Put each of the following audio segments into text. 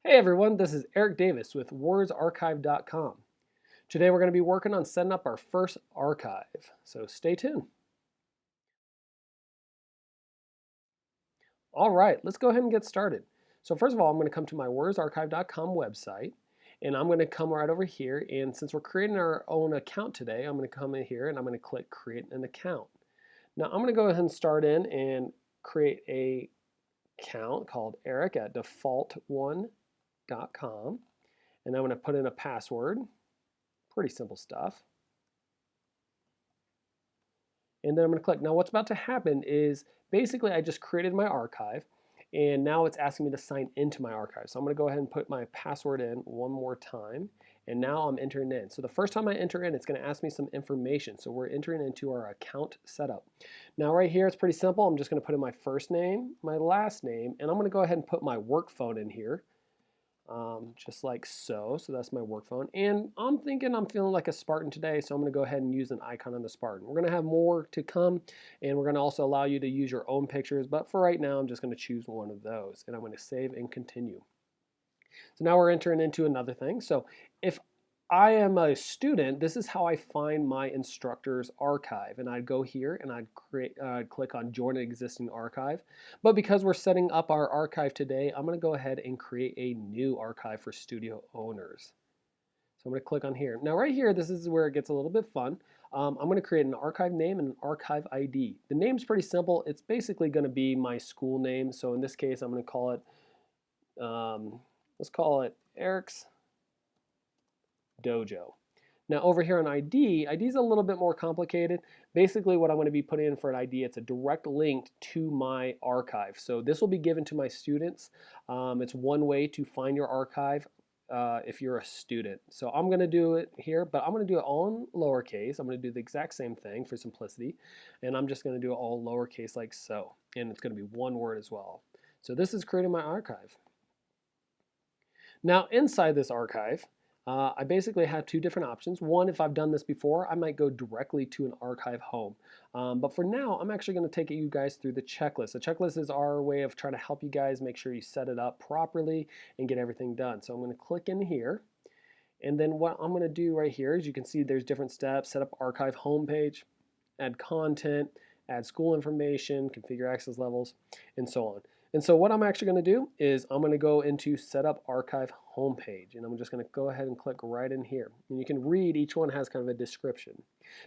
Hey everyone, this is Eric Davis with WarriorsArchive.com. Today we're going to be working on setting up our first archive, so stay tuned. All right, let's go ahead and get started. So first of all, I'm going to come to my WarriorsArchive.com website, and I'm going to come right over here, and since we're creating our own account today, I'm going to come in here and I'm going to click Create an Account. Now I'm going to go ahead and start in and create a account called Eric at default1.com, and I'm going to put in a password. Pretty simple stuff. And then I'm going to click. Now what's about to happen is basically I just created my archive and now it's asking me to sign into my archive. So I'm going to go ahead and put my password in one more time and now I'm entering in. So the first time I enter in, it's going to ask me some information. So we're entering into our account setup. Now right here, it's pretty simple. I'm just going to put in my first name, my last name, and I'm going to go ahead and put my work phone in here. Just like so. So that's my work phone. And I'm feeling like a Spartan today, so I'm going to go ahead and use an icon on the Spartan. We're going to have more to come, and we're going to also allow you to use your own pictures, but for right now, I'm just going to choose one of those, and I'm going to save and continue. So now we're entering into another thing. So if I am a student, this is how I find my instructor's archive. And I'd go here and I'd click on Join an Existing Archive. But because we're setting up our archive today, I'm going to go ahead and create a new archive for studio owners. So I'm going to click on here. Now right here, this is where it gets a little bit fun. I'm going to create an archive name and an archive ID. The name's pretty simple. It's basically going to be my school name. So in this case, I'm going to call it, let's call it Eric's Dojo. Now over here on ID is a little bit more complicated. Basically what I'm going to be putting in for an ID, it's a direct link to my archive. So this will be given to my students. It's one way to find your archive if you're a student. So I'm going to do it here, but I'm going to do it all in lowercase. I'm going to do the exact same thing for simplicity. And I'm just going to do it all lowercase like so. And it's going to be one word as well. So this is creating my archive. Now inside this archive, I basically have two different options. One, if I've done this before, I might go directly to an archive home. But for now, I'm actually going to take you guys through the checklist. The checklist is our way of trying to help you guys make sure you set it up properly and get everything done. So I'm going to click in here. And then what I'm going to do right here is you can see there's different steps. Set up archive homepage, add content, add school information, configure access levels, and so on. And so what I'm actually going to do is I'm going to go into Setup Archive Homepage, and I'm just going to go ahead and click right in here. And you can read, each one has kind of a description.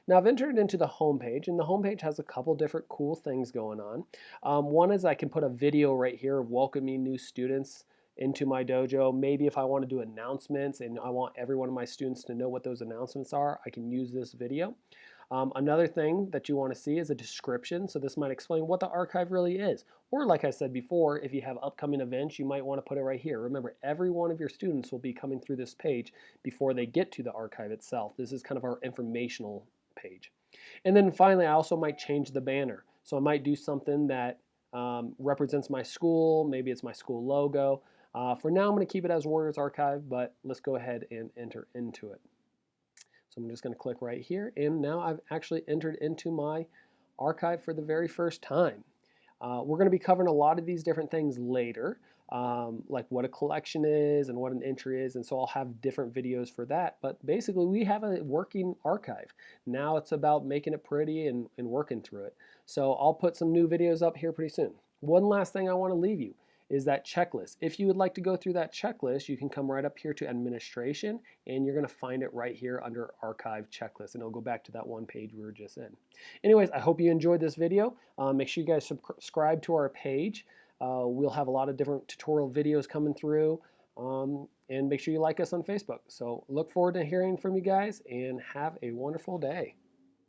Now I've entered into the homepage, and the homepage has a couple different cool things going on. One is I can put a video right here of welcoming new students into my dojo. Maybe if I want to do announcements and I want every one of my students to know what those announcements are, I can use this video. Another thing that you want to see is a description. So this might explain what the archive really is. Or like I said before, if you have upcoming events, you might want to put it right here. Remember, every one of your students will be coming through this page before they get to the archive itself. This is kind of our informational page. And then finally, I also might change the banner. So I might do something that represents my school. Maybe it's my school logo. For now, I'm going to keep it as Warriors Archive, but let's go ahead and enter into it. So I'm just going to click right here, and now I've actually entered into my archive for the very first time. We're going to be covering a lot of these different things later, like what a collection is and what an entry is, and so I'll have different videos for that. But basically, we have a working archive. Now it's about making it pretty and working through it. So I'll put some new videos up here pretty soon. One last thing I want to leave you is that checklist. If you would like to go through that checklist, you can come right up here to administration and you're going to find it right here under archive checklist, and it'll go back to that one page we were just in. Anyways, I hope you enjoyed this video. Make sure you guys subscribe to our page. We'll have a lot of different tutorial videos coming through, and make sure you like us on Facebook. So look forward to hearing from you guys, and have a wonderful day.